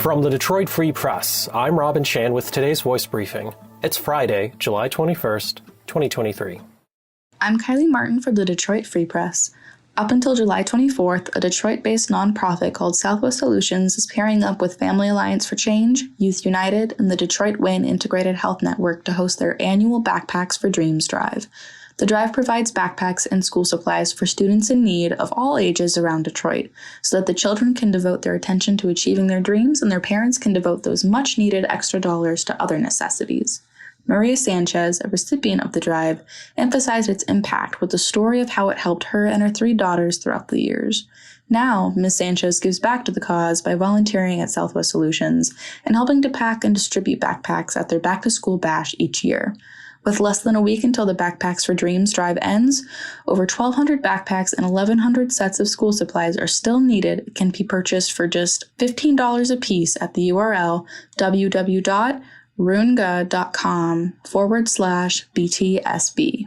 From the Detroit Free Press, I'm Robin Chan with today's voice briefing. It's Friday, July 21st, 2023. I'm Kylie Martin for the Detroit Free Press. Up until July 24th, a Detroit-based nonprofit called Southwest Solutions is pairing up with Family Alliance for Change, Youth United, and the Detroit Win Integrated Health Network to host their annual Backpacks for Dreams drive. The drive provides backpacks and school supplies for students in need of all ages around Detroit, so that the children can devote their attention to achieving their dreams and their parents can devote those much-needed extra dollars to other necessities. Maria Sanchez, a recipient of the drive, emphasized its impact with the story of how it helped her and her 3 daughters throughout the years. Now, Ms. Sanchez gives back to the cause by volunteering at Southwest Solutions and helping to pack and distribute backpacks at their back-to-school bash each year. With less than a week until the Backpacks for Dreams drive ends, over 1,200 backpacks and 1,100 sets of school supplies are still needed and can be purchased for just $15 a piece at the URL www.runga.com/BTSB.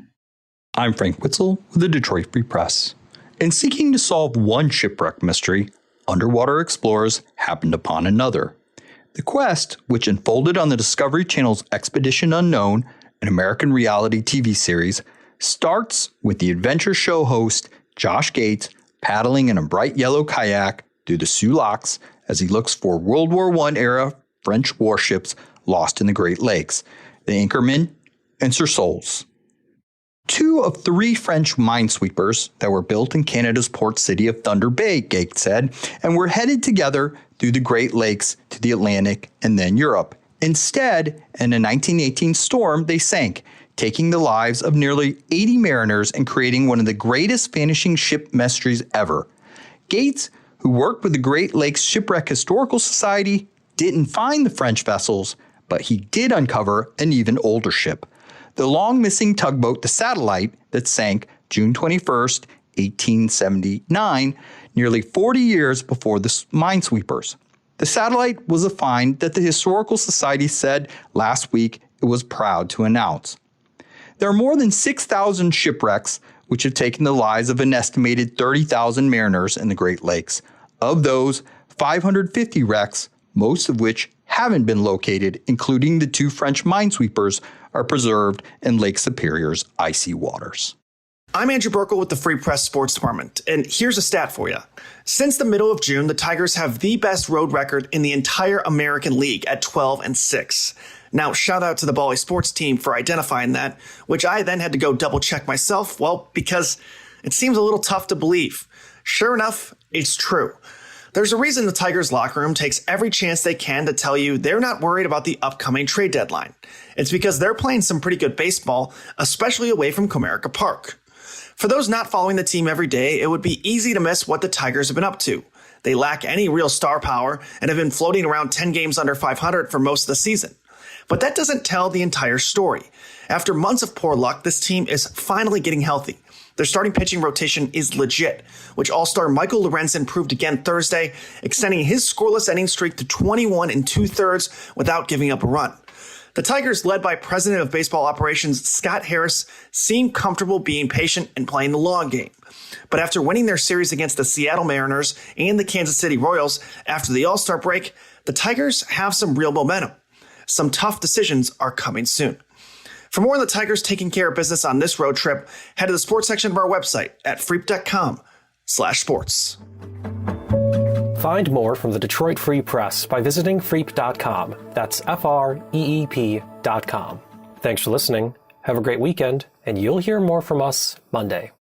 I'm Frank Witzel with the Detroit Free Press. In seeking to solve one shipwreck mystery, underwater explorers happened upon another. The quest, which unfolded on the Discovery Channel's Expedition Unknown, an American reality TV series, starts with the adventure show host Josh Gates paddling in a bright yellow kayak through the Soo Locks as he looks for World War I-era French warships lost in the Great Lakes, the Anchorman and Sersols. 2 of 3 French minesweepers that were built in Canada's port city of Thunder Bay, Gates said, and were headed together through the Great Lakes to the Atlantic and then Europe. Instead, in a 1918 storm, they sank, taking the lives of nearly 80 mariners and creating one of the greatest vanishing ship mysteries ever. Gates, who worked with the Great Lakes Shipwreck Historical Society, didn't find the French vessels, but he did uncover an even older ship, the long-missing tugboat The Satellite that sank June 21st, 1879, nearly 40 years before the minesweepers. The Satellite was a find that the Historical Society said last week it was proud to announce. There are more than 6,000 shipwrecks which have taken the lives of an estimated 30,000 mariners in the Great Lakes. Of those, 550 wrecks, most of which haven't been located, including the 2 French minesweepers, are preserved in Lake Superior's icy waters. I'm Andrew Burkle with the Free Press Sports Department, and here's a stat for you. Since the middle of June, the Tigers have the best road record in the entire American League at 12-6. Now, shout out to the Bally Sports team for identifying that, which I then had to go double check myself, well, because it seems a little tough to believe. Sure enough, it's true. There's a reason the Tigers locker room takes every chance they can to tell you they're not worried about the upcoming trade deadline. It's because they're playing some pretty good baseball, especially away from Comerica Park. For those not following the team every day, it would be easy to miss what the Tigers have been up to. They lack any real star power and have been floating around 10 games under 500 for most of the season. But that doesn't tell the entire story. After months of poor luck, this team is finally getting healthy. Their starting pitching rotation is legit, which all-star Michael Lorenzen proved again Thursday, extending his scoreless inning streak to 21 2/3 without giving up a run. The Tigers, led by President of Baseball Operations Scott Harris, seem comfortable being patient and playing the long game. But after winning their series against the Seattle Mariners and the Kansas City Royals after the All-Star break, the Tigers have some real momentum. Some tough decisions are coming soon. For more on the Tigers taking care of business on this road trip, head to the sports section of our website at freep.com/sports. Find more from the Detroit Free Press by visiting freep.com. That's FREEP.com. Thanks for listening. Have a great weekend, and you'll hear more from us Monday.